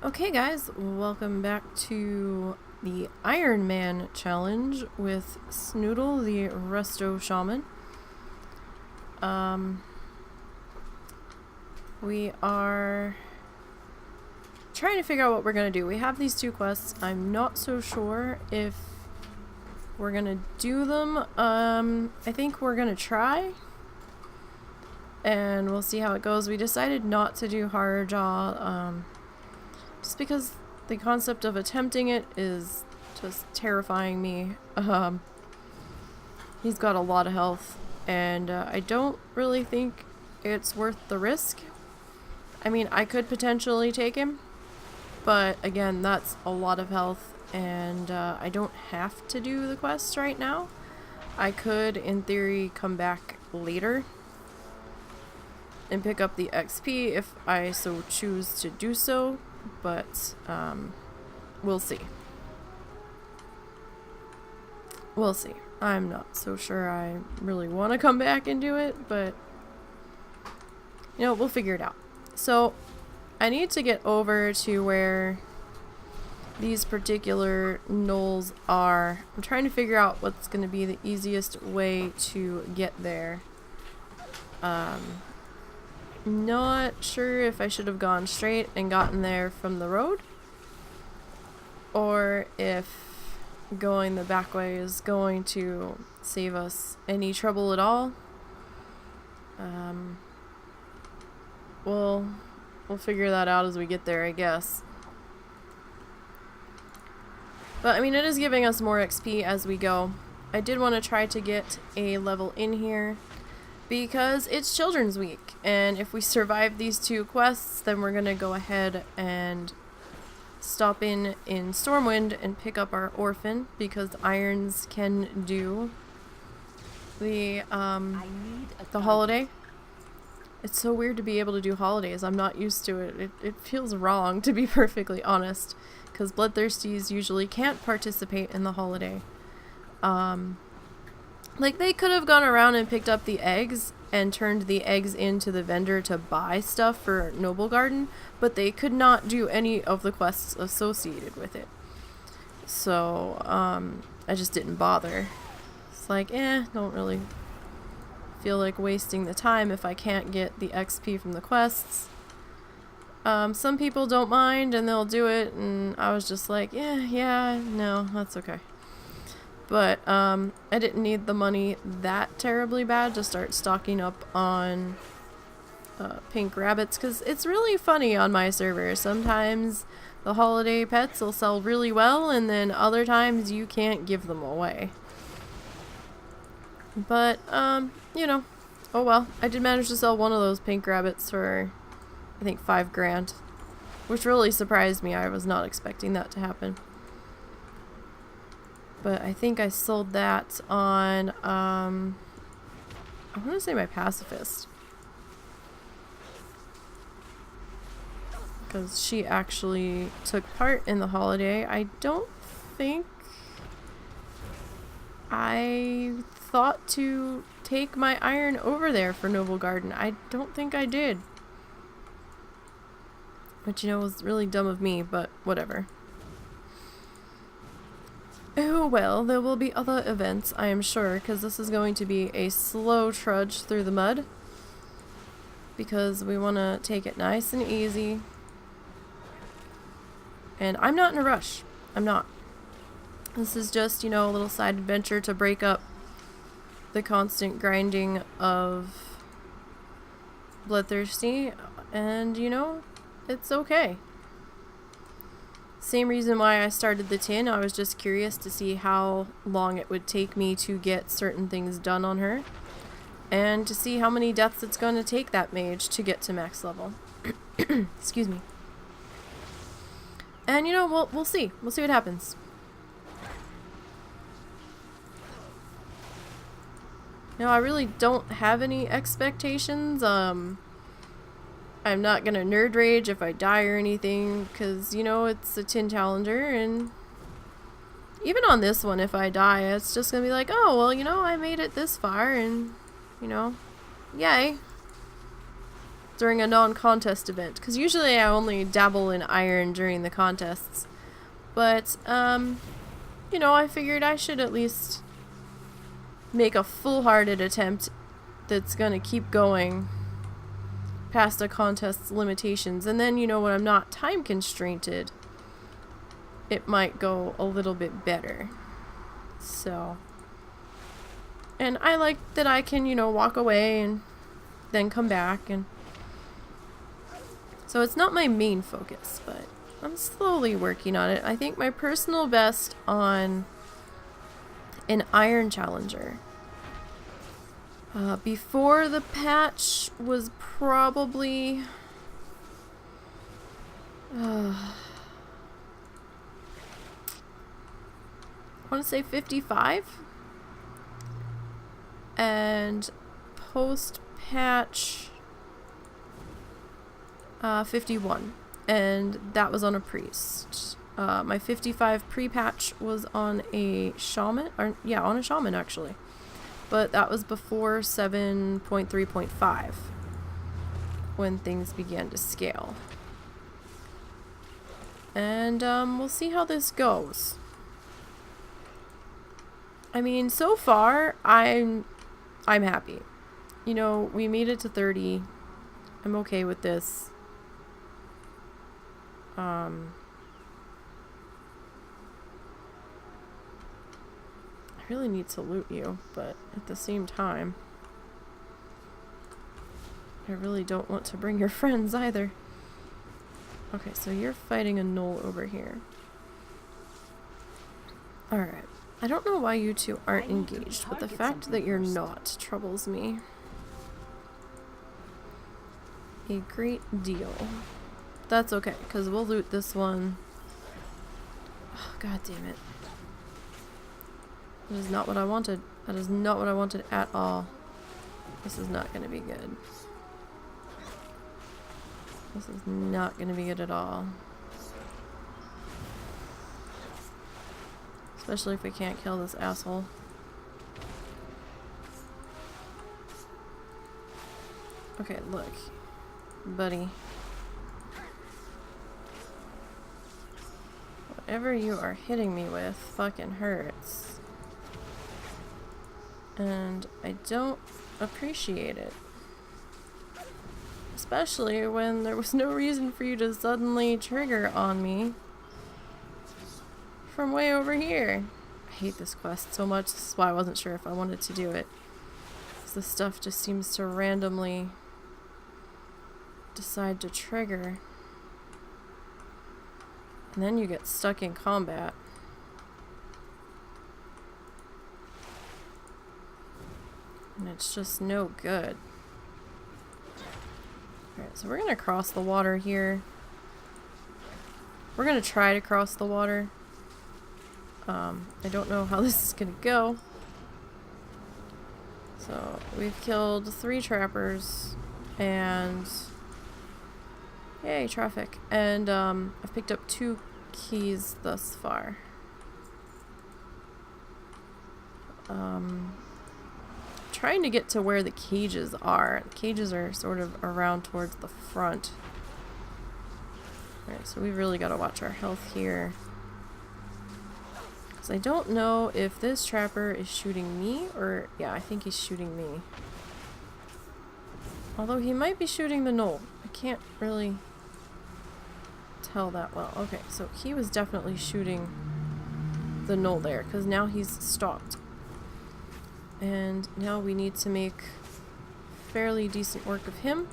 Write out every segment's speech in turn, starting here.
Okay guys, welcome back to the Iron Man challenge with Snoodle, the Resto Shaman. We are trying to figure out what we're going to do. We have these two quests. I'm not so sure if we're going to do them. I think we're going to try. And we'll see how it goes. We decided not to do Horror Jaw, just because the concept of attempting it is just terrifying me. He's got a lot of health, and I don't really think it's worth the risk. I mean, I could potentially take him, but again, that's a lot of health, and I don't have to do the quest right now. I could, in theory, come back later and pick up the XP if I so choose to do so. But we'll see. We'll see. I'm not so sure I really want to come back and do it, but you know, we'll figure it out. So I need to get over to where these particular gnolls are. I'm trying to figure out what's going to be the easiest way to get there. Not sure if I should have gone straight and gotten there from the road, or if going the back way is going to save us any trouble at all. We'll figure that out as we get there, I guess. But I mean, it is giving us more XP as we go. I did want to try to get a level in here, because it's Children's Week, and if we survive these two quests, then we're gonna go ahead and stop in Stormwind and pick up our orphan, because Irons can do the holiday. It's so weird to be able to do holidays. I'm not used to it. It feels wrong, to be perfectly honest, because bloodthirsties usually can't participate in the holiday. Like, they could have gone around and picked up the eggs and turned the eggs into the vendor to buy stuff for Noble Garden, but they could not do any of the quests associated with it. So, I just didn't bother. It's like, don't really feel like wasting the time if I can't get the XP from the quests. Some people don't mind and they'll do it, and I was just like, no, that's okay. But I didn't need the money that terribly bad to start stocking up on pink rabbits, because it's really funny on my server. Sometimes the holiday pets will sell really well, and then other times you can't give them away. But, you know, oh well. I did manage to sell one of those pink rabbits for, I think, 5 grand, which really surprised me. I was not expecting that to happen. But I think I sold that on, I want to say my pacifist. Because she actually took part in the holiday. I don't think I thought to take my iron over there for Noble Garden. I don't think I did. Which, you know, was really dumb of me, but whatever. Oh well, there will be other events, I am sure, because this is going to be a slow trudge through the mud. Because we want to take it nice and easy. And I'm not in a rush. I'm not. This is just, you know, a little side adventure to break up the constant grinding of Bloodthirsty. And, you know, it's okay. Same reason why I started the tin. I was just curious to see how long it would take me to get certain things done on her, and to see how many deaths it's going to take that mage to get to max level. Excuse me. And you know, we'll see. We'll see what happens. No, I really don't have any expectations. I'm not gonna nerd rage if I die or anything, because, you know, it's a tin challenger, and even on this one, if I die, it's just gonna be like, oh, well, you know, I made it this far, and, you know, yay. during a non-contest event. Because usually I only dabble in iron during the contests. But, you know, I figured I should at least make a full-hearted attempt that's gonna keep going past a contest's limitations. And then, you know, when I'm not time constrained, it might go a little bit better. So, and I like that I can, you know, walk away and then come back, and so it's not my main focus, but I'm slowly working on it. I think my personal best on an iron challenger before the patch was probably I want to say 55, and post patch 51, and that was on a priest. My 55 pre-patch was on a shaman, or yeah, on a shaman actually, but that was before 7.3.5 when things began to scale. And we'll see how this goes. I mean, so far I'm happy. You know, we made it to 30. I'm okay with this. I really need to loot you, but at the same time, I really don't want to bring your friends either. Okay, so you're fighting a gnoll over here. Alright. I don't know why you two aren't engaged, but the fact that you're not troubles me a great deal. That's okay, because we'll loot this one. Oh, God damn it. That is not what I wanted. That is not what I wanted at all. This is not going to be good. This is not going to be good at all. Especially if we can't kill this asshole. Okay, look. Buddy. Whatever you are hitting me with fucking hurts. And I don't appreciate it. Especially when there was no reason for you to suddenly trigger on me from way over here. I hate this quest so much. This is why I wasn't sure if I wanted to do it. Because this stuff just seems to randomly decide to trigger. And then you get stuck in combat. And it's just no good. Alright, so we're gonna cross the water here. We're gonna try to cross the water. I don't know how this is gonna go. So, we've killed 3 trappers, and yay, traffic. And I've picked up 2 keys thus far. Trying to get to where the cages are. The cages are sort of around towards the front. Alright, so we really gotta watch our health here. Because I don't know if this trapper is shooting me, or yeah, I think he's shooting me. Although he might be shooting the gnoll. I can't really tell that well. Okay, so he was definitely shooting the gnoll there, because now he's stopped. And now we need to make fairly decent work of him.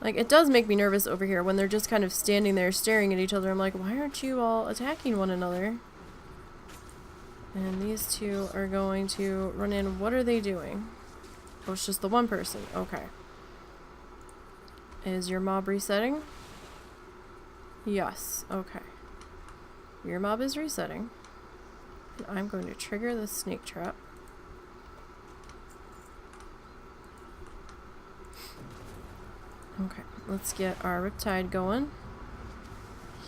Like, it does make me nervous over here when they're just kind of standing there staring at each other. I'm like, why aren't you all attacking one another? And these 2 are going to run in. What are they doing? Oh, it's just the one person. Okay. Is your mob resetting? Yes. Okay. Your mob is resetting. And I'm going to trigger the snake trap. Okay, let's get our Riptide going.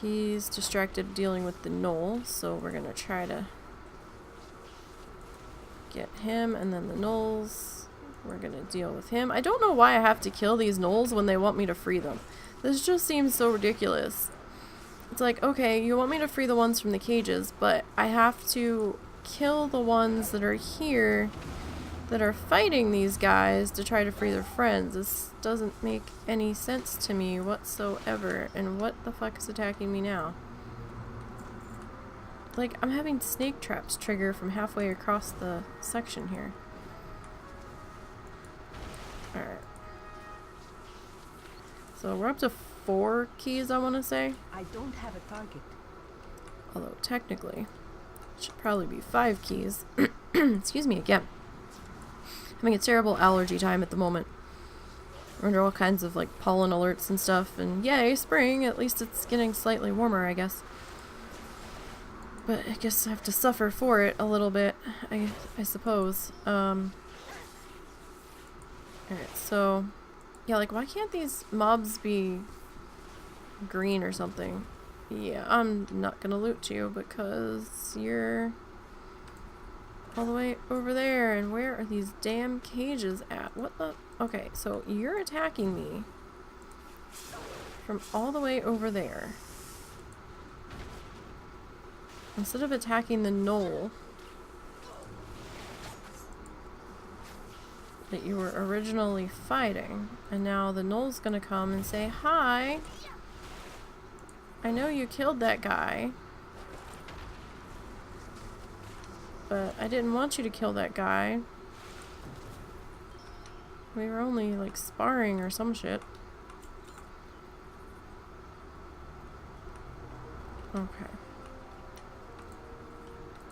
He's distracted dealing with the gnoll, so we're gonna try to get him and then the gnolls We're gonna deal with him. I don't know why I have to kill these gnolls when they want me to free them. This just seems so ridiculous. It's like, okay, you want me to free the ones from the cages, but I have to kill the ones that are here that are fighting these guys to try to free their friends. This doesn't make any sense to me whatsoever. And what the fuck is attacking me now? Like, I'm having snake traps trigger from halfway across the section here. Alright. So we're up to 4 keys, I want to say. I don't have a target. Although technically, it should probably be 5 keys. Excuse me again. Having a terrible allergy time at the moment. We're under all kinds of like pollen alerts and stuff, and yay, spring! At least it's getting slightly warmer, I guess. But I guess I have to suffer for it a little bit, I suppose. Alright, so yeah, like, why can't these mobs be green or something? Yeah, I'm not gonna loot you because you're all the way over there. And where are these damn cages at? What the? Okay, so you're attacking me from all the way over there. Instead of attacking the gnoll that you were originally fighting. And now the gnoll's gonna come and say, hi! I know you killed that guy, but I didn't want you to kill that guy. We were only, like, sparring or some shit. Okay.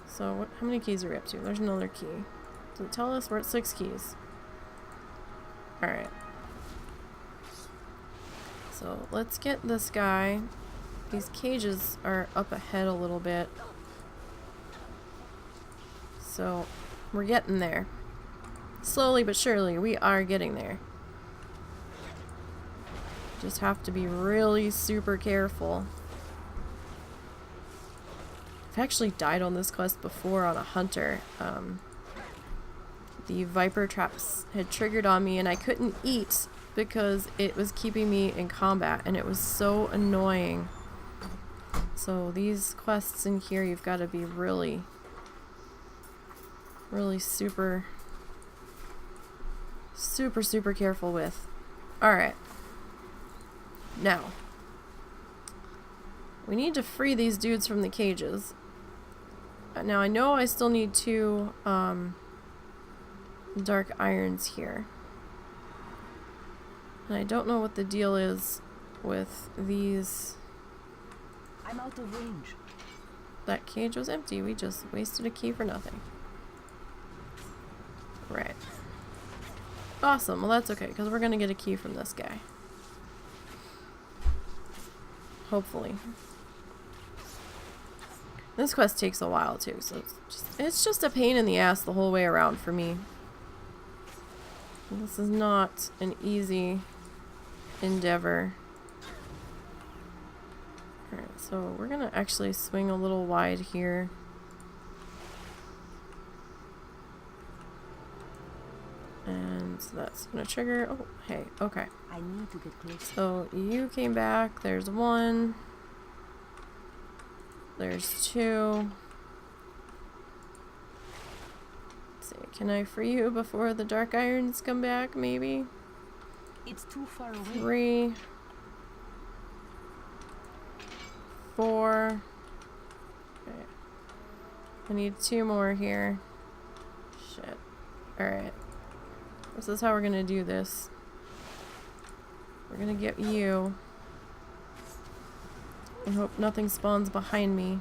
So, what, how many keys are we up to? There's another key. Does it tell us we're at 6 keys? Alright. So, let's get this guy. These cages are up ahead a little bit. So, we're getting there. Slowly but surely, we are getting there. Just have to be really super careful. I've actually died on this quest before on a hunter. The viper traps had triggered on me and I couldn't eat because it was keeping me in combat and it was so annoying. So these quests in here you've got to be really super careful with. Alright. Now, we need to free these dudes from the cages. Now I know I still need 2 dark irons here. And I don't know what the deal is with these. I'm out of range. That cage was empty. We just wasted a key for nothing. Right. Awesome. Well, that's okay, because we're going to get a key from this guy. Hopefully. This quest takes a while, too, so it's just a pain in the ass the whole way around for me. This is not an easy endeavor. Alright, so we're going to actually swing a little wide here. And so that's going to trigger. Oh, hey, okay. I need to get close. So you came back. There's 1. There's 2. Let's see. Can I free you before the dark irons come back? Maybe. It's too far away. 3. 4. Okay. I need 2 more here. Shit. Alright. This is how we're gonna do this. We're gonna get you. And hope nothing spawns behind me.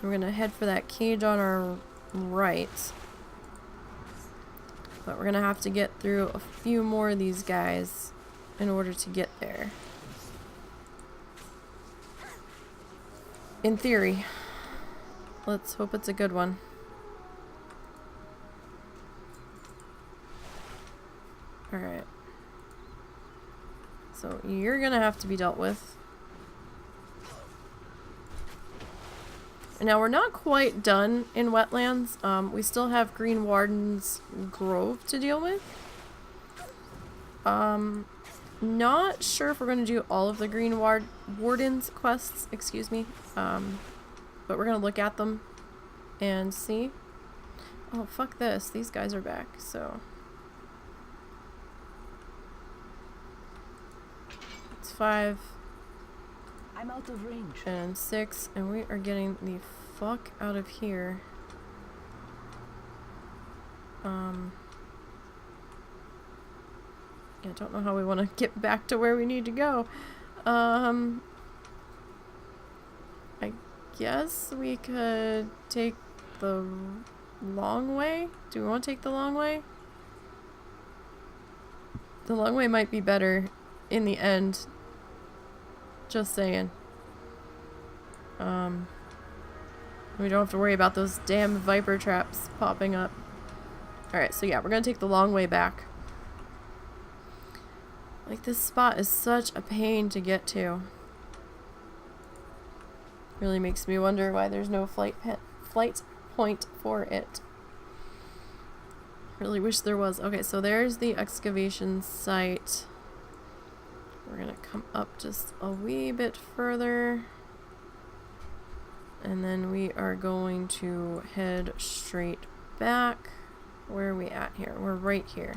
We're gonna head for that cage on our right. But we're gonna have to get through a few more of these guys in order to get there. In theory. Let's hope it's a good one. Alright. So you're gonna have to be dealt with. Now we're not quite done in wetlands. We still have Green Warden's Grove to deal with. Not sure if we're going to do all of the Green Warden's quests, excuse me. But we're going to look at them and see. Oh, fuck this. These guys are back, so. It's 5. I'm out of range. And 6, and we are getting the fuck out of here. I don't know how we want to get back to where we need to go. I guess we could take the long way? Do we want to take the long way? The long way might be better in the end. Just saying. We don't have to worry about those damn viper traps popping up. Alright, so yeah, we're gonna take the long way back. Like, this spot is such a pain to get to. Really makes me wonder why there's no flight point for it. Really wish there was. Okay, so there's the excavation site. We're gonna come up just a wee bit further. And then we are going to head straight back. Where are we at here? We're right here.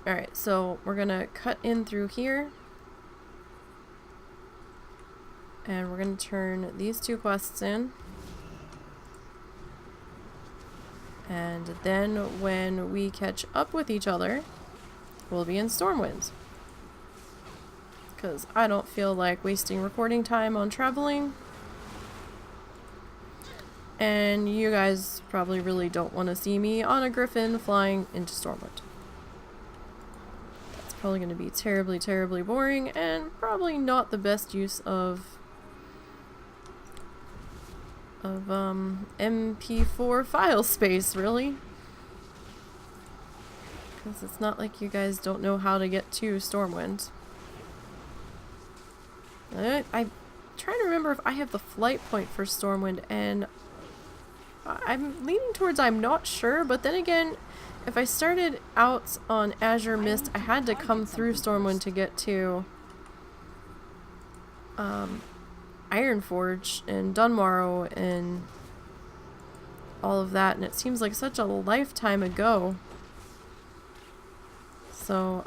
Alright, so we're gonna cut in through here. And we're gonna turn these 2 quests in. And then when we catch up with each other, we'll be in Stormwind. Because I don't feel like wasting recording time on traveling. And you guys probably really don't want to see me on a griffin flying into Stormwind. That's probably going to be terribly, terribly boring and probably not the best use of MP4 file space, really. Because it's not like you guys don't know how to get to Stormwind. I'm trying to remember if I have the flight point for Stormwind, and I'm leaning towards I'm not sure, but then again, if I started out on Azure Mist, I had to come through Stormwind to get to Ironforge and Dunmorrow and all of that, and it seems like such a lifetime ago. So,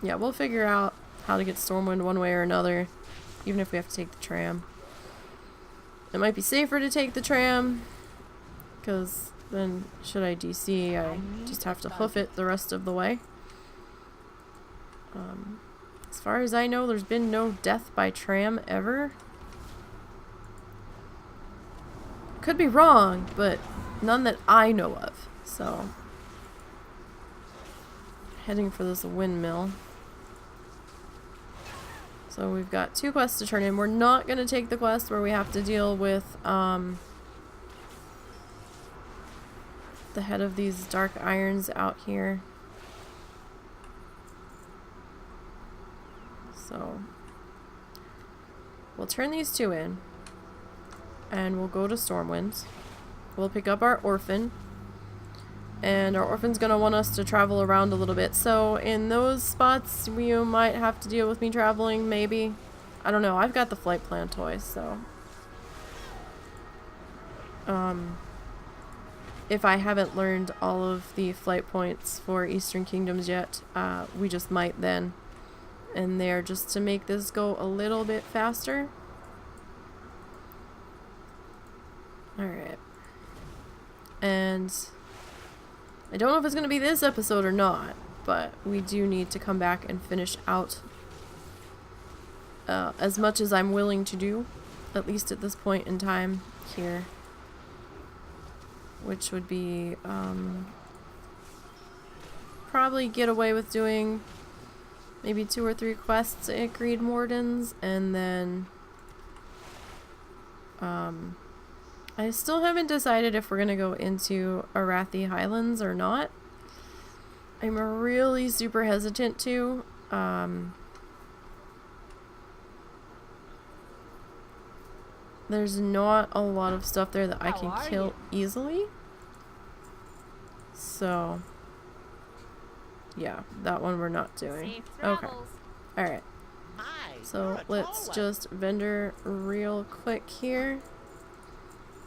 yeah, we'll figure out how to get Stormwind one way or another, even if we have to take the tram. It might be safer to take the tram, because then should I DC, I just have to hoof it the rest of the way. As far as I know, there's been no death by tram ever. Could be wrong, but none that I know of. So, heading for this windmill. So we've got 2 quests to turn in. We're not going to take the quest where we have to deal with the head of these dark irons out here. So we'll turn these 2 in. And we'll go to Stormwind. We'll pick up our orphan. And our orphan's gonna want us to travel around a little bit. So in those spots, you might have to deal with me traveling, maybe. I don't know. I've got the flight plan toys, so. If I haven't learned all of the flight points for Eastern Kingdoms yet, we just might then. And there, just to make this go a little bit faster. Alright. And I don't know if it's going to be this episode or not, but we do need to come back and finish out as much as I'm willing to do, at least at this point in time here. Which would be probably get away with doing maybe 2 or 3 quests at Green Wardens, and then I still haven't decided if we're gonna go into Arathi Highlands or not. I'm really super hesitant to. there's not a lot of stuff there that I How can are kill you? easily. So, yeah, that one we're not doing. Safe Okay. travels. Alright. My, you're So a let's tall one. just vendor real quick here.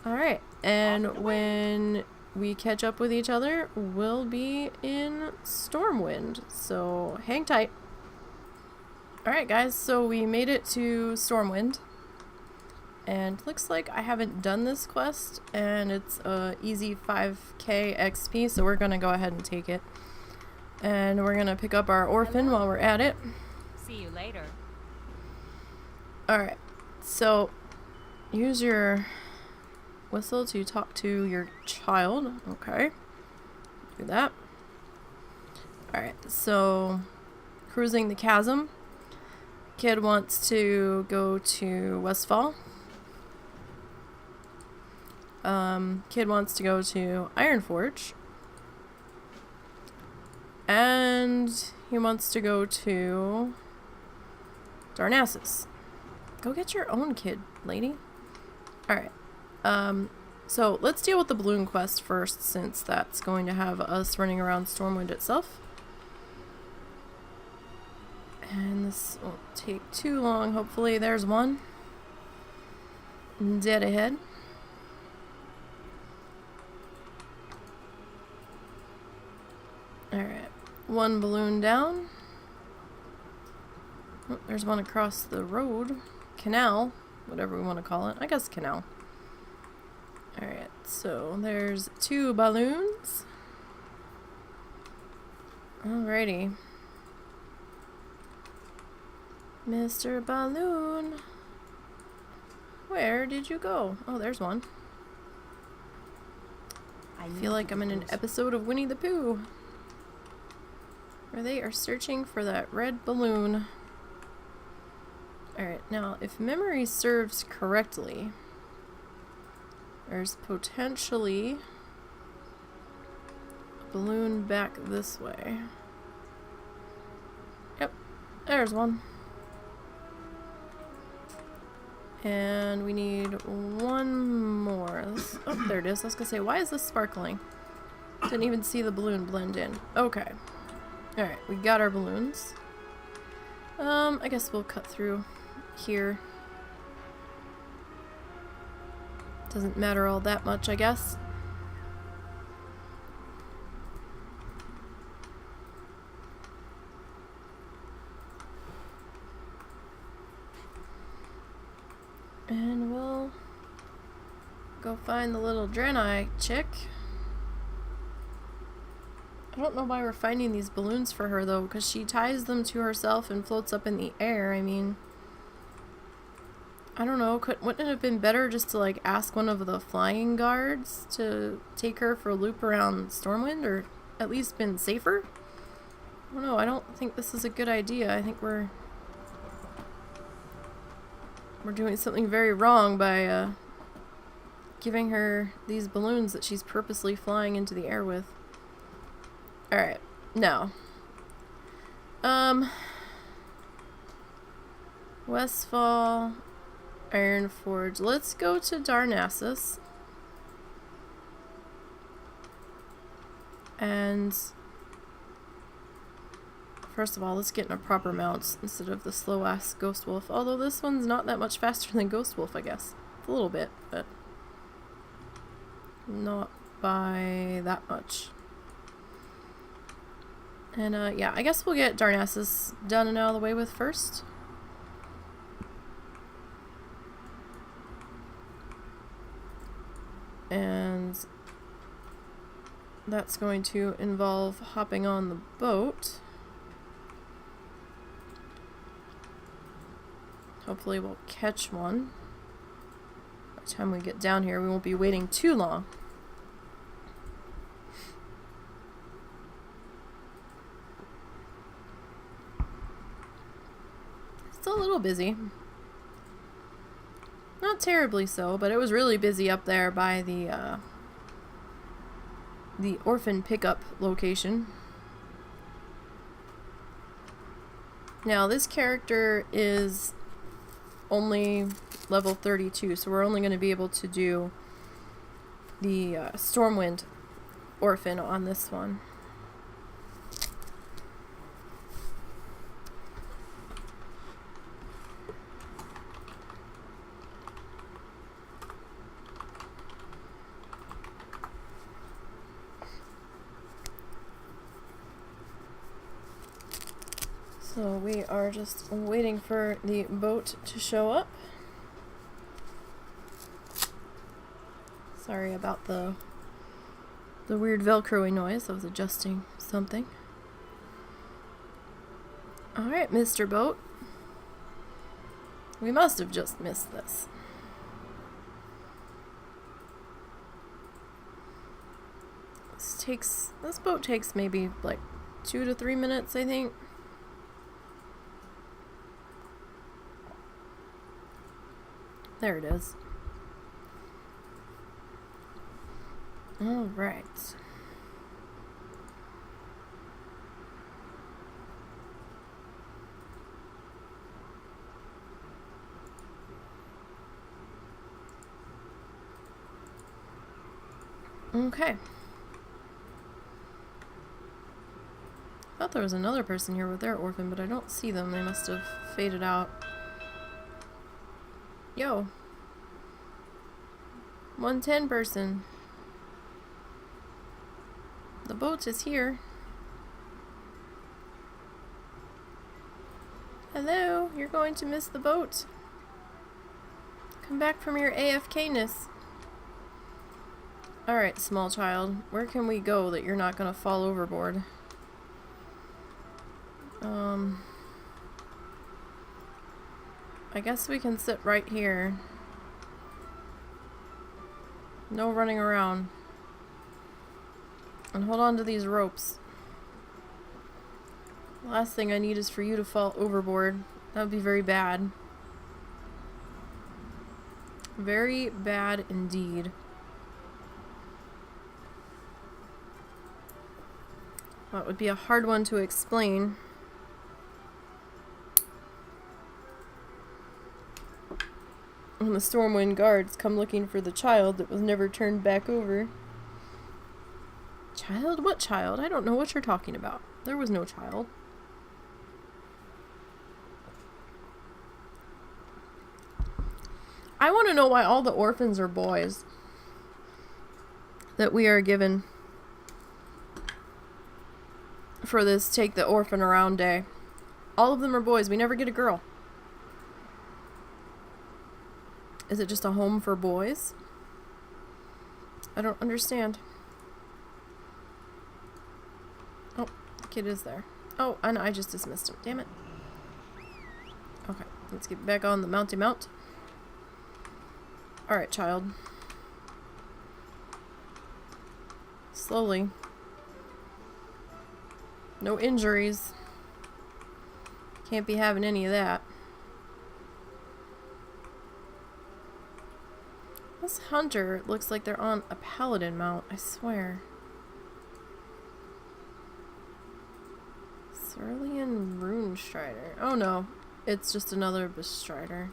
Alright. And when we catch up with each other, we'll be in Stormwind. So hang tight. Alright guys, so we made it to Stormwind. And looks like I haven't done this quest, and it's a easy 5k XP, so we're gonna go ahead and take it. And we're gonna pick up our orphan while we're at it. See you later. Alright, so use your whistle to talk to your child. Okay, do that. Alright, so cruising the chasm. Kid wants to go to Westfall. Kid wants to go to Ironforge. And he wants to go to Darnassus. Go get your own kid, lady. Alright. So let's deal with the balloon quest first, since that's going to have us running around Stormwind itself. And this won't take too long, hopefully. There's one. Dead ahead. Alright. One balloon down. Oh, there's one across the road. Canal. Whatever we want to call it. I guess canal. Alright, so there's 2 balloons. Alrighty. Mr. Balloon. Where did you go? Oh, there's one. I feel like I'm in an episode of Winnie the Pooh, where they are searching for that red balloon. Alright, now if memory serves correctly, there's potentially a balloon back this way. Yep, there's one. And we need one more. Oh, there it is. I was gonna say, why is this sparkling? Didn't even see the balloon blend in. Okay. Alright, we got our balloons. I guess we'll cut through here. Doesn't matter all that much, I guess. And we'll go find the little Draenei chick. I don't know why we're finding these balloons for her, though, because she ties them to herself and floats up in the air. I mean, I don't know. Wouldn't it have been better just to, like, ask one of the flying guards to take her for a loop around Stormwind, or at least been safer? I don't know. I don't think this is a good idea. I think we're doing something very wrong by giving her these balloons that she's purposely flying into the air with. Alright, now. Westfall, Ironforge. Let's go to Darnassus. And first of all, let's get in a proper mount instead of the slow-ass Ghost Wolf. Although this one's not that much faster than Ghost Wolf, I guess. It's a little bit, but not by that much. And, yeah, I guess we'll get Darnassus done and out of the way with first. And that's going to involve hopping on the boat. Hopefully we'll catch one. By the time we get down here, we won't be waiting too long. Still a little busy. Not terribly so, but it was really busy up there by the orphan pickup location. Now, this character is only level 32, so we're only going to be able to do the Stormwind orphan on this one. So we are just waiting for the boat to show up. Sorry about the weird velcroing noise. I was adjusting something. Alright, Mr. Boat. We must have just missed this. This boat takes maybe like 2 to 3 minutes, I think. There it is. All right. Okay. I thought there was another person here with their orphan, but I don't see them. They must have faded out. Yo. 110 person. The boat is here. Hello, you're going to miss the boat. Come back from your AFK-ness. Alright, small child. Where can we go that you're not gonna fall overboard? I guess we can sit right here. No running around. And hold on to these ropes. The last thing I need is for you to fall overboard. That would be very bad. Very bad indeed. That would be a hard one to explain. When the Stormwind guards come looking for the child that was never turned back over. Child? What child? I don't know what you're talking about. There was no child. I want to know why all the orphans are boys that we are given for this Take the Orphan Around day. All of them are boys. We never get a girl. Is it just a home for boys? I don't understand. Oh, the kid is there. Oh, and I just dismissed him. Damn it. Okay, let's get back on the mounty mount. Alright, child. Slowly. No injuries. Can't be having any of that. This hunter looks like they're on a paladin mount, I swear. Cerulean Rune Strider. Oh no, it's just another Bestrider.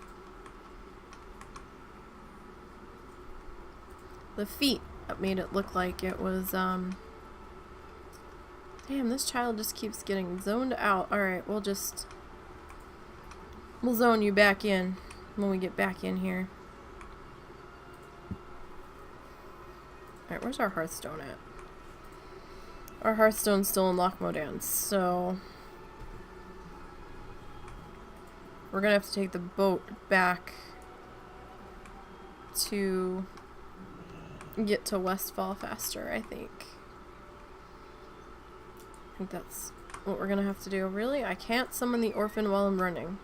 The feet made it look like it was, Damn, this child just keeps getting zoned out. Alright, we'll zone you back in when we get back in here. Alright, where's our Hearthstone at? Our Hearthstone's still in Lochmodan, so we're gonna have to take the boat back to get to Westfall faster, I think. I think that's what we're gonna have to do. Really? I can't summon the orphan while I'm running.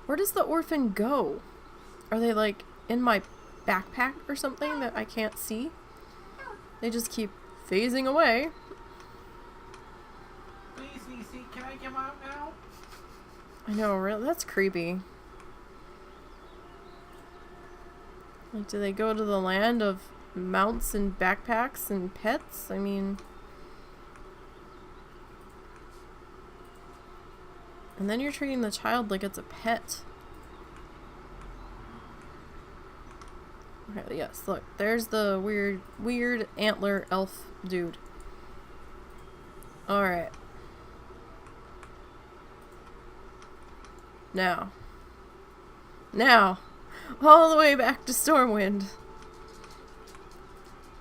Where does the orphan go? Are they like in my backpack or something that I can't see? They just keep phasing away. Please, Nisey, can I come out now? I know, really? That's creepy. Like, do they go to the land of mounts and backpacks and pets? I mean... And then you're treating the child like it's a pet. Okay, yes, look. There's the weird antler elf dude. Alright. Now, all the way back to Stormwind.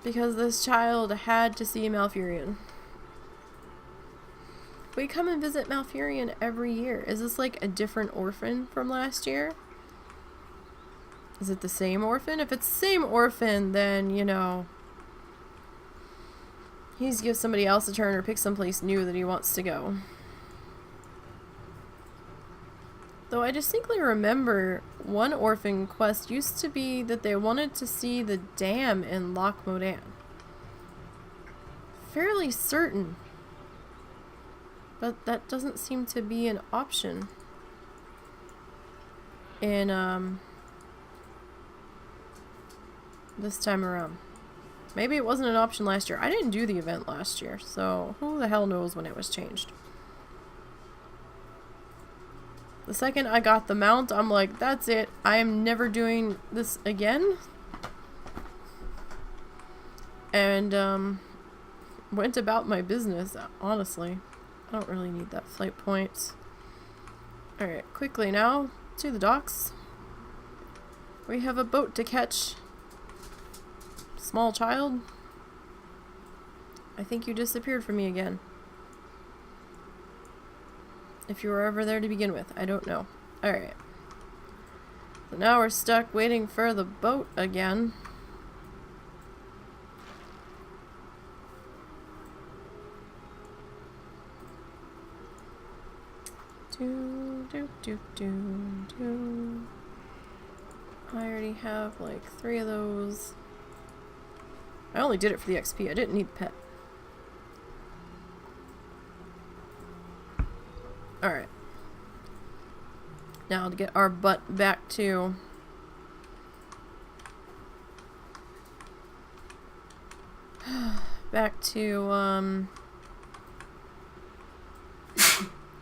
Because this child had to see Malfurion. We come and visit Malfurion every year. Is this like a different orphan from last year? Is it the same orphan? If it's the same orphan, then, you know, he needs to give somebody else a turn or pick someplace new that he wants to go. Though I distinctly remember one orphan quest used to be that they wanted to see the dam in Loch Modan. Fairly certain. But that doesn't seem to be an option in this time around. Maybe it wasn't an option last year. I didn't do the event last year, so who the hell knows when it was changed. The second I got the mount, I'm like, that's it. I am never doing this again. And went about my business, honestly. I don't really need that flight points. Alright, quickly now to the docks. We have a boat to catch. Small child. I think you disappeared from me again. If you were ever there to begin with, I don't know. Alright. So now we're stuck waiting for the boat again. I already have like 3 of those. I only did it for the XP. I didn't need the pet. Alright. Now to get our butt back to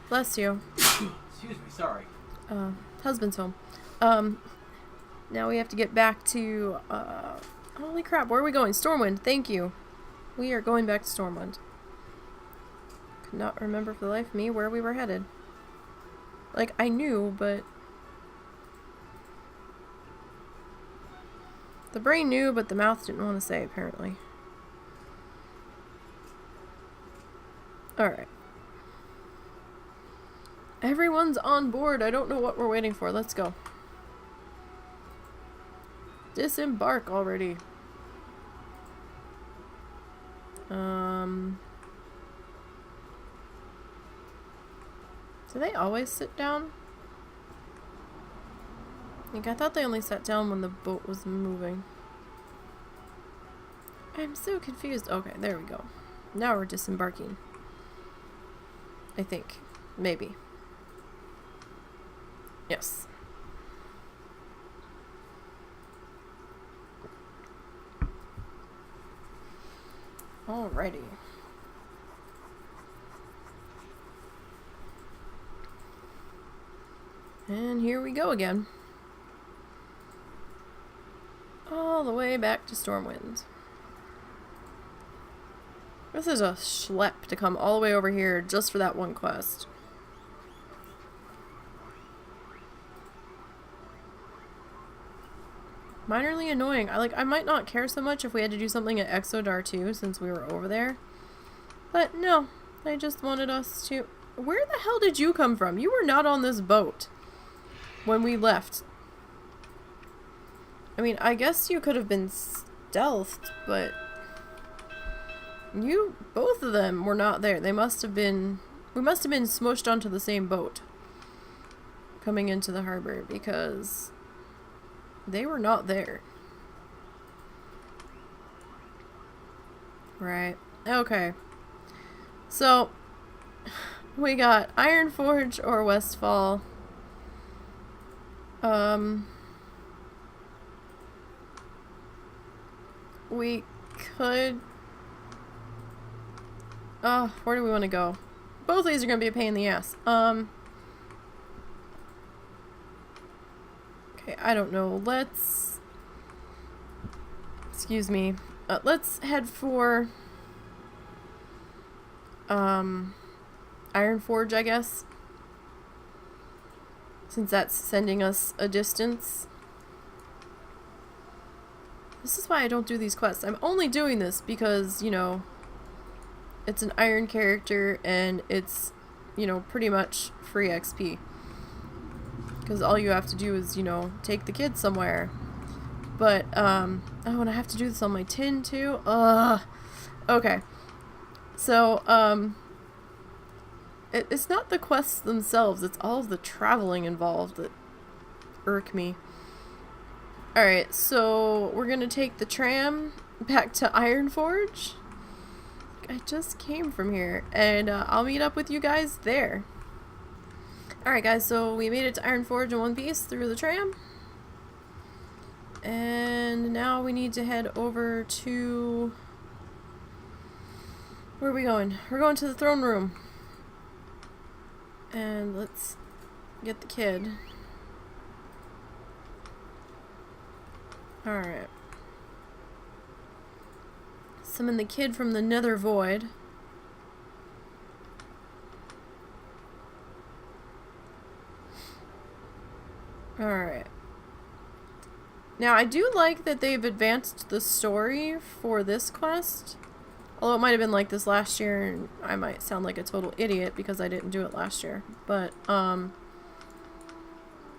bless you. Excuse me, sorry. Husband's home. Now we have to get back to holy crap, where are we going? Stormwind, thank you. We are going back to Stormwind. Could not remember for the life of me where we were headed. Like, I knew, but the brain knew, but the mouth didn't want to say, apparently. Alright. Everyone's on board. I don't know what we're waiting for. Let's go. Disembark already. Do they always sit down? Like, I thought they only sat down when the boat was moving. I'm so confused. Okay, there we go. Now we're disembarking. I think. Maybe. Yes. Alrighty. And here we go again. All the way back to Stormwind. This is a schlep to come all the way over here just for that one quest. Minorly annoying. I might not care so much if we had to do something at Exodar too, since we were over there. But no, they just wanted us to... Where the hell did you come from? You were not on this boat when we left. I mean, I guess you could have been stealthed, but you, both of them were not there. They must have been... We must have been smushed onto the same boat coming into the harbor, because they were not there. Right. Okay. So, we got Ironforge or Westfall. We could... where do we want to go? Both of these are going to be a pain in the ass. Okay, I don't know. Let's Excuse me. Let's head for Ironforge, I guess. Since that's sending us a distance. This is why I don't do these quests. I'm only doing this because, you know, it's an iron character and it's, you know, pretty much free XP. Because all you have to do is, you know, take the kid somewhere. But, oh, and I have to do this on my tin too? Okay. So, it's not the quests themselves, it's all of the traveling involved that irk me. Alright, so we're gonna take the tram back to Ironforge. I just came from here, and I'll meet up with you guys there. Alright guys, so we made it to Ironforge in one piece through the tram. And now we need to head over to... Where are we going? We're going to the throne room. And let's get the kid. Alright. Summon the kid from the nether void. Alright. Now, I do like that they've advanced the story for this quest. Although it might have been like this last year, and I might sound like a total idiot because I didn't do it last year. But,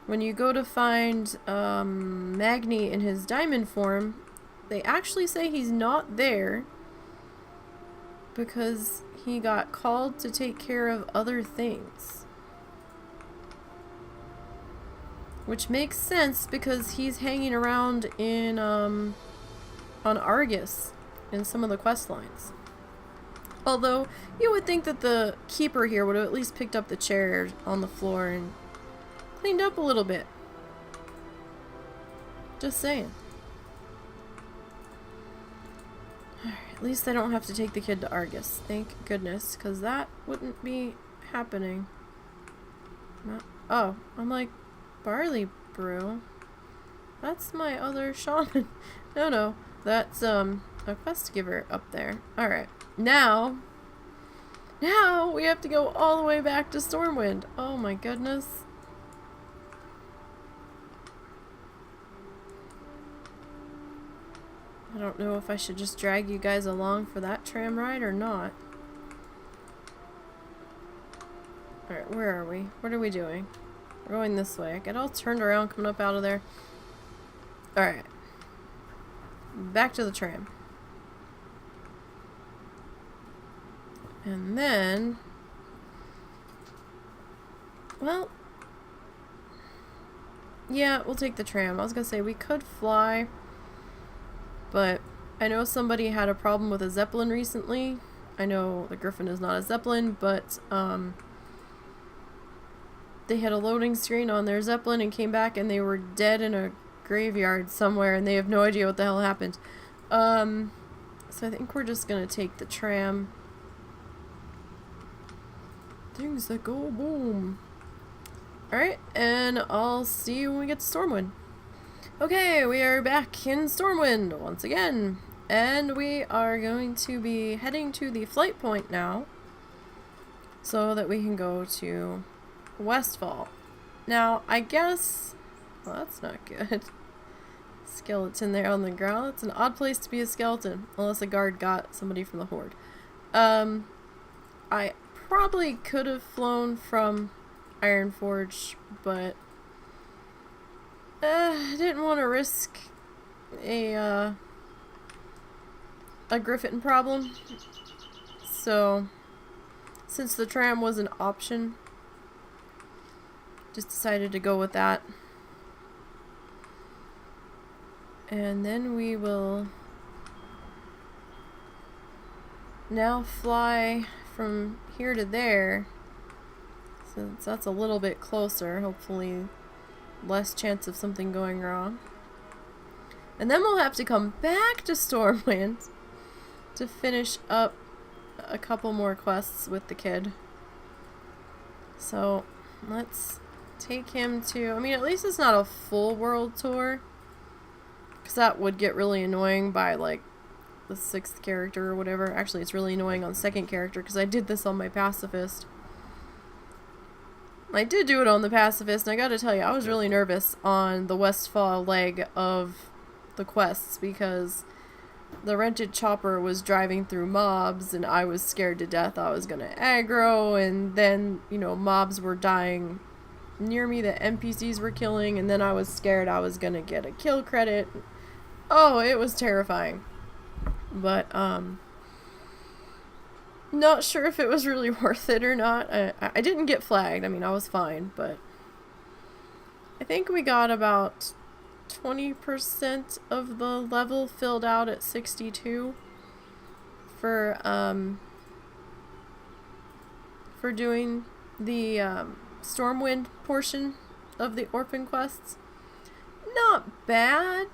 when you go to find, Magni in his diamond form, they actually say he's not there because he got called to take care of other things. Which makes sense because he's hanging around in, on Argus in some of the quest lines. Although, you would think that the keeper here would have at least picked up the chair on the floor and cleaned up a little bit. Just saying. At least I don't have to take the kid to Argus. Thank goodness, because that wouldn't be happening. Oh, I'm like, barley brew? That's my other shaman. No, that's, a quest giver up there. Alright, now we have to go all the way back to Stormwind. Oh my goodness. I don't know if I should just drag you guys along for that tram ride or not. Alright, where are we? What are we doing? We're going this way. I get all turned around coming up out of there. Alright. Back to the tram. And then... Well... Yeah, we'll take the tram. I was gonna say, we could fly... But I know somebody had a problem with a Zeppelin recently. I know the Griffin is not a Zeppelin, but they had a loading screen on their Zeppelin and came back and they were dead in a graveyard somewhere and they have no idea what the hell happened. So I think we're just gonna take the tram. Things that go boom. Alright, and I'll see you when we get to Stormwind. Okay, we are back in Stormwind once again, and we are going to be heading to the flight point now so that we can go to Westfall. Now, I guess... Well, that's not good. Skeleton there on the ground. That's an odd place to be a skeleton, unless a guard got somebody from the Horde. I probably could have flown from Ironforge, but... I didn't want to risk a Griffin problem, so since the tram was an option, just decided to go with that. And then we will now fly from here to there, since that's a little bit closer, hopefully less chance of something going wrong. And then we'll have to come back to Stormwind to finish up a couple more quests with the kid. So let's take him to... I mean, at least it's not a full world tour. Because that would get really annoying by, like, the 6th character or whatever. Actually, it's really annoying on 2nd character because I did this on my pacifist. I did do it on the pacifist, and I gotta tell you, I was really nervous on the Westfall leg of the quests because the rented chopper was driving through mobs, and I was scared to death I was gonna aggro, and then, you know, mobs were dying near me that NPCs were killing, and then I was scared I was gonna get a kill credit. Oh, it was terrifying. But, not sure if it was really worth it or not. I didn't get flagged. I mean, I was fine, but I think we got about 20% of the level filled out at 62 for doing the Stormwind portion of the orphan quests. Not bad.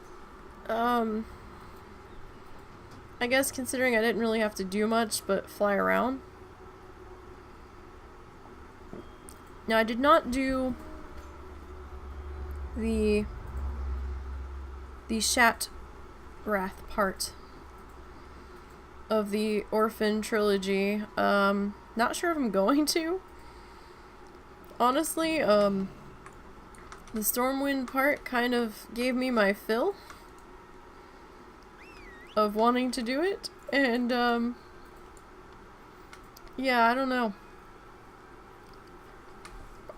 I guess considering I didn't really have to do much but fly around. Now, I did not do the Shat Wrath part of the Orphan trilogy. Not sure if I'm going to. Honestly, the Stormwind part kind of gave me my fill of wanting to do it, and yeah, I don't know.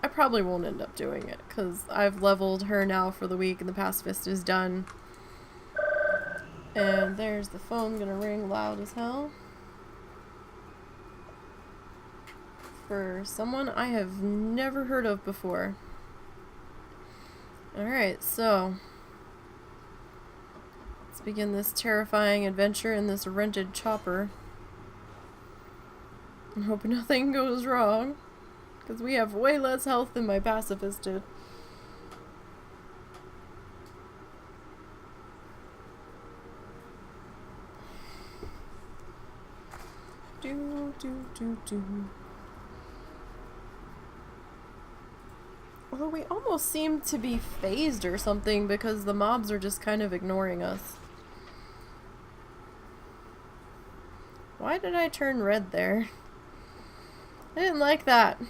I probably won't end up doing it because I've leveled her now for the week and the pacifist is done. And there's the phone gonna ring loud as hell for someone I have never heard of before. Alright, so let's begin this terrifying adventure in this rented chopper. I hope nothing goes wrong, because we have way less health than my pacifist did. Although we almost seem to be phased or something because the mobs are just kind of ignoring us. Why did I turn red there? I didn't like that.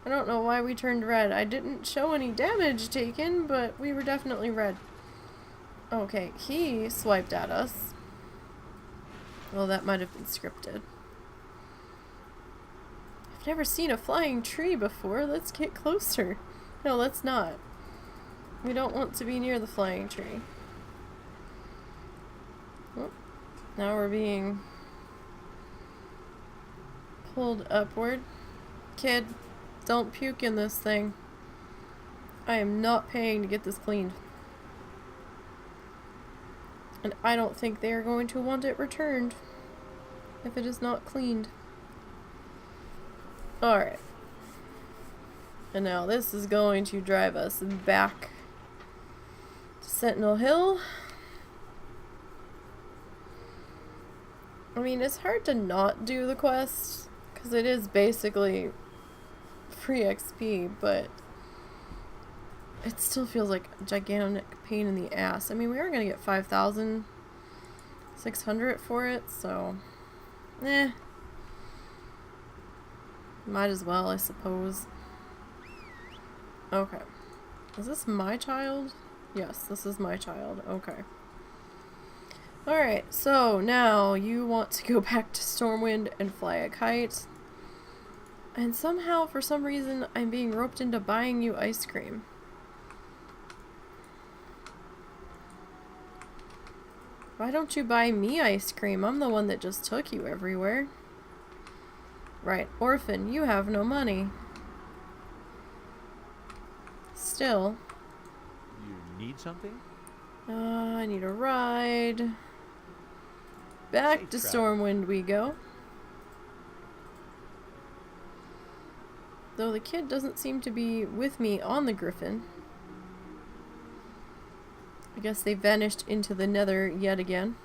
I don't know why we turned red. I didn't show any damage taken, but we were definitely red. Okay, he swiped at us. Well, that might have been scripted. I've never seen a flying tree before. Let's get closer. No, let's not. We don't want to be near the flying tree. Oh, now we're being pulled upward. Kid, don't puke in this thing. I am not paying to get this cleaned. And I don't think they are going to want it returned if it is not cleaned. Alright. And now this is going to drive us back to Sentinel Hill. I mean, it's hard to not do the quest, because it is basically free XP, but it still feels like a gigantic pain in the ass. I mean, we are going to get 5,600 for it, so might as well, I suppose. Okay. Is this my child? Yes, this is my child. Okay. Alright, so now you want to go back to Stormwind and fly a kite. And somehow, for some reason, I'm being roped into buying you ice cream. Why don't you buy me ice cream? I'm the one that just took you everywhere. Right, orphan, you have no money. Still. You need something? I need a ride. Back to Stormwind we go. Though the kid doesn't seem to be with me on the griffin. I guess they vanished into the nether yet again.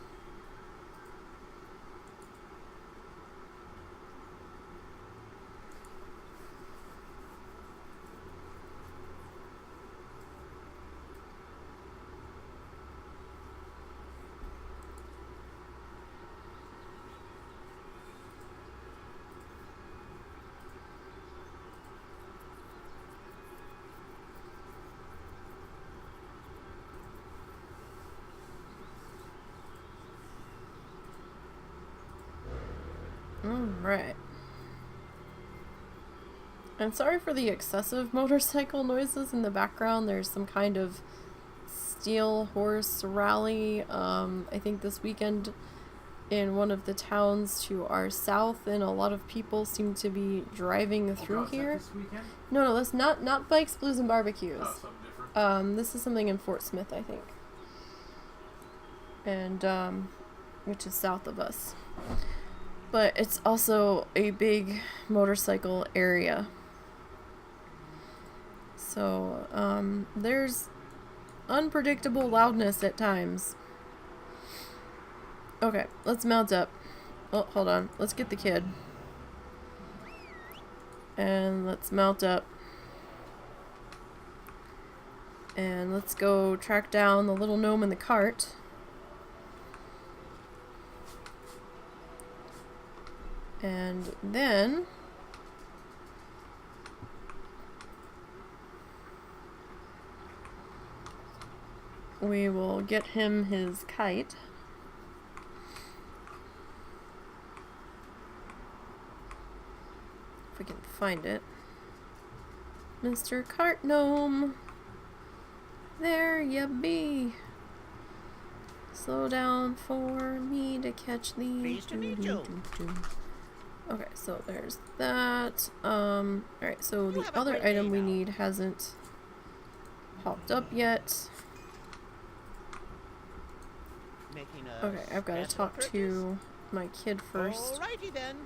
Alright. And sorry for the excessive motorcycle noises in the background. There's some kind of steel horse rally, I think this weekend in one of the towns to our south, and a lot of people seem to be driving through here. This weekend? No, that's not Bikes, Blues, and Barbecues. Oh, something different. This is something in Fort Smith, I think. And, which is south of us. But it's also a big motorcycle area. So, there's unpredictable loudness at times. Okay, let's mount up. Oh, hold on. Let's get the kid. And let's mount up. And let's go track down the little gnome in the cart. And then we will get him his kite. If we can find it. Mr. Cart Gnome. There ya be. Slow down for me to catch thee. Pleased to meet you. Okay, so there's that. Alright, so the other item we need hasn't popped up yet. Okay, I've got to talk to my kid first. Alrighty then.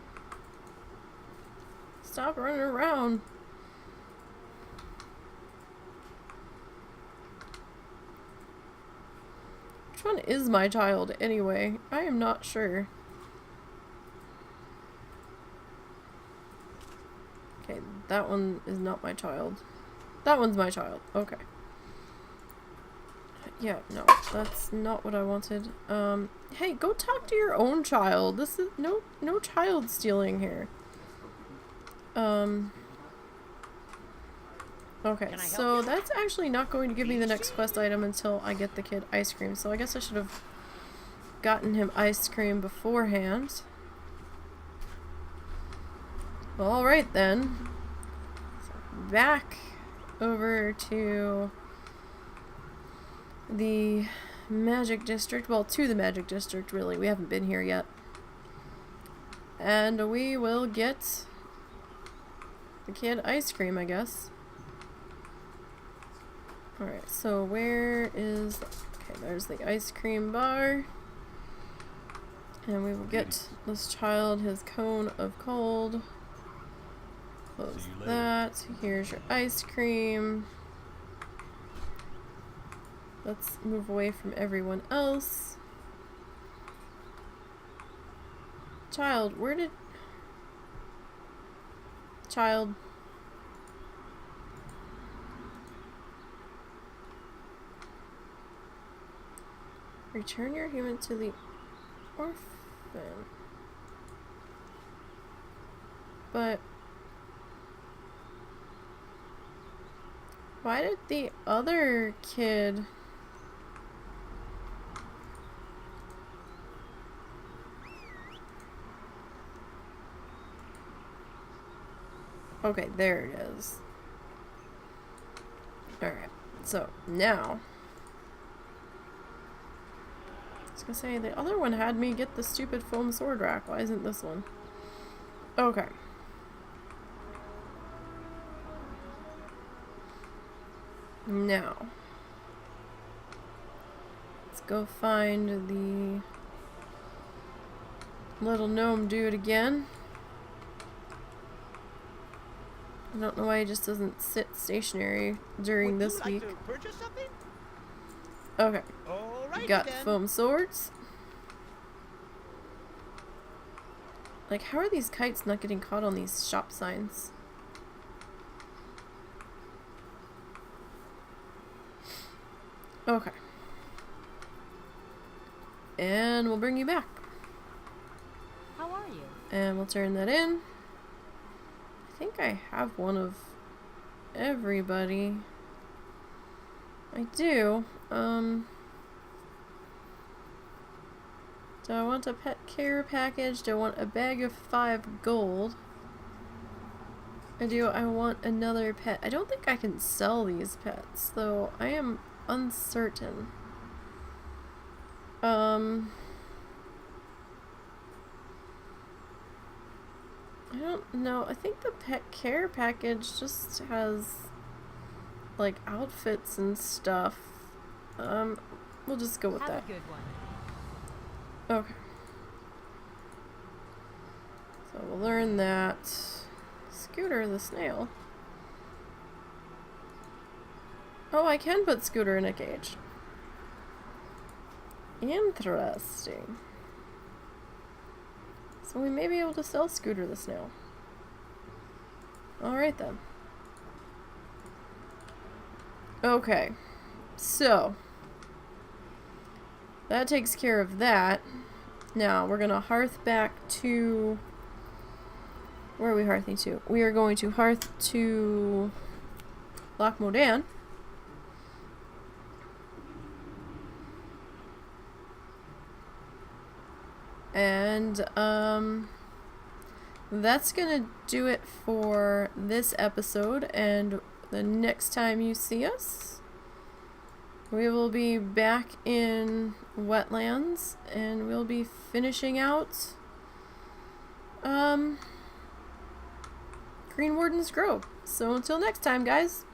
Stop running around. Which one is my child anyway? I am not sure. Okay, that one is not my child. That one's my child. Okay. Yeah, no, that's not what I wanted. Hey, go talk to your own child. This is no child stealing here. Okay, so that's actually not going to give me the next quest item until I get the kid ice cream. So I guess I should have gotten him ice cream beforehand. Alright then. So back over to the Magic District. Well, to the Magic District, really. We haven't been here yet. And we will get the kid ice cream, I guess. Alright, so where is... Okay, there's the ice cream bar. And we will get this child his cone of cold. Close that. Here's your ice cream. Let's move away from everyone else. Child, where did... Child. Return your human to the orphan. But... why did the other kid... Okay, there it is. Alright, so now... I was gonna say, the other one had me get the stupid foam sword rack. Why isn't this one? Okay. Now. Let's go find the little gnome dude again. I don't know why he just doesn't sit stationary during this week. Would you like to purchase something? Okay. Alrighty Got then. foam swords. Like, how are these kites not getting caught on these shop signs? Okay. And we'll bring you back. How are you? And we'll turn that in. I think I have one of everybody. I do. Do I want a pet care package? Do I want a bag of 5 gold? Or do I want another pet? I don't think I can sell these pets, though I am uncertain. I don't know. I think the pet care package just has like outfits and stuff. We'll just go with Have that. a good one. Okay. So we'll learn that Scooter the snail. Oh, I can put Scooter in a cage. Interesting. So we may be able to sell Scooter the snail. Alright then. Okay. So that takes care of that. Now we're gonna hearth back to... Where are we hearthing to? We are going to hearth to Loch Modan. And that's gonna do it for this episode, and the next time you see us, we will be back in Wetlands, and we'll be finishing out Green Warden's Grove. So until next time, guys.